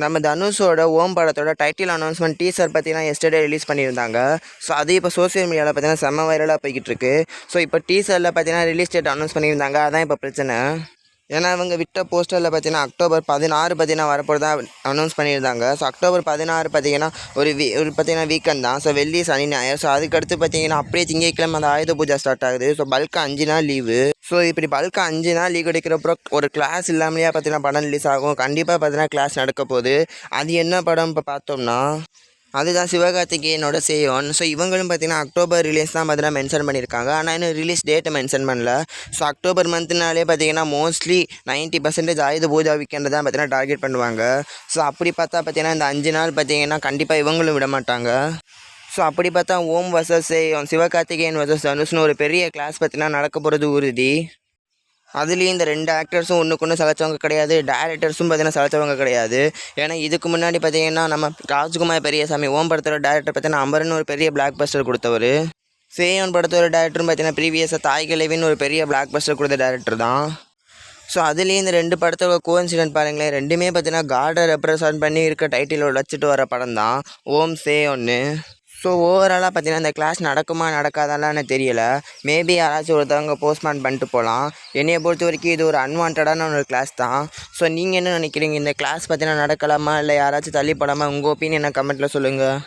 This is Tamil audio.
நம்ம தனுஷோட ஓம் படத்தோட டைட்டில் அனௌன்ஸ்மெண்ட் டீசர் பார்த்தீங்கன்னா எஸ்டர்டே ரிலீஸ் பண்ணியிருந்தாங்க. ஸோ அது இப்போ சோசியல் மீடியாவில் பார்த்தீங்கன்னா செம்ம வைரலாக போய்கிட்டு இருக்கு. ஸோ இப்போ டீசரில் பார்த்தீங்கன்னா ரிலீஸ் டேட் அனௌன்ஸ் பண்ணியிருந்தாங்க. அதான் இப்போ பிரச்சனை. ஏன்னா இவங்க விட்ட போஸ்டரில் பார்த்தீங்கன்னா அக்டோபர் 16 பார்த்தீங்கன்னா வரப்போகிறதா அனௌன்ஸ் பண்ணியிருந்தாங்க. ஸோ அக்டோபர் 16 பார்த்தீங்கன்னா ஒரு பார்த்தீங்கன்னா வீக்கெண்ட் தான். ஸோ வெள்ளி சனி ஞாயிறு. ஸோ அதுக்கடுத்து பார்த்தீங்கன்னா அப்படியே திங்கட்கிழமை அந்த ஆயுத பூஜை ஸ்டார்ட் ஆகுது. ஸோ பல்க்கு 5 நாள் லீவு. ஸோ இப்படி பல்க்கு 5 நாள் லீவ் கிடைக்கிறப்போ ஒரு கிளாஸ் இல்லாமலேயே பார்த்தீங்கன்னா படம் ரிலீஸ் ஆகும். கண்டிப்பாக பார்த்தீங்கன்னா கிளாஸ் நடக்க போகுது. அது என்ன படம் இப்போ பார்த்தோம்னா அதுதான் சிவகார்த்திகேயனோட சேயோன். ஸோ இவங்களும் பார்த்தீங்கன்னா அக்டோபர் ரிலீஸ் தான் பார்த்தீங்கன்னா மென்ஷன் பண்ணியிருக்காங்க. ஆனால் இன்னும் ரிலீஸ் டேட்டை மென்ஷன் பண்ணல. ஸோ அக்டோபர் மந்த்னாலே பார்த்தீங்கன்னா மோஸ்ட்லி 90% ஆயுத பூஜா வீக்கெண்டு தான் பார்த்தீங்கன்னா டார்கெட் பண்ணுவாங்க. ஸோ அப்படி பார்த்தா பார்த்தீங்கன்னா இந்த 5 நாள் பார்த்தீங்கன்னா கண்டிப்பாக இவங்களும் விட மாட்டாங்க. ஸோ அப்படி பார்த்தா ஓம் வர்சஸ் சேயோன், சிவகார்த்திகேயன் வர்சஸ் தனுஷ்னு ஒரு பெரிய கிளாஸ் பார்த்தீங்கன்னா நடக்க போகிறது உறுதி. அதுலேயும் இந்த 2 ஆக்டர்ஸும் ஒன்றுக்கு ஒன்று சளைச்சவங்க கிடையாது. டேரக்டர்ஸும் பார்த்தீங்கன்னா சளைச்சவங்க கிடையாது. ஏன்னா இதுக்கு முன்னாடி பார்த்தீங்கன்னா நம்ம ராஜ்குமார் பெரியசாமி ஓம் படத்தோட டேரக்டர் பார்த்தீங்கன்னா அமரன் ஒரு பெரிய பிளாக் பஸ்டர் கொடுத்தவர். சேயோன் படத்தோட டேரக்டரும் பார்த்தீங்கன்னா ப்ரீவியஸாக தாய் கிழவின்னு ஒரு பெரிய பிளாக் பஸ்டர் கொடுத்த டேரக்டர் தான். ஸோ அதுலேயும் இந்த 2 படத்தோட கோஇன்சிடென்ட் பாருங்களேன். ரெண்டுமே பார்த்தீங்கன்னா காடை ரெப்ரசன்ட் பண்ணி இருக்க டைட்டில் வச்சுட்டு வர படம் தான் ஓம் சேயோன்னு. ஸோ ஓவராலாக பார்த்தீங்கன்னா இந்த கிளாஸ் நடக்குமா நடக்காதான்னு தெரியலை. மேபி யாராச்சும் ஒருத்தவங்க போஸ்ட்மான் பண்ணிட்டு போகலாம். என்னையை பொறுத்த வரைக்கும் இது ஒரு அன்வான்டான ஒரு கிளாஸ் தான். ஸோ நீங்கள் என்ன நினைக்கிறீங்க? இந்த கிளாஸ் பார்த்தீங்கன்னா நடக்கலாமா இல்லை யாராச்சும் தள்ளி போடாமல் உங்கள் ஒப்பீனியனை கமெண்ட்டில் சொல்லுங்கள்.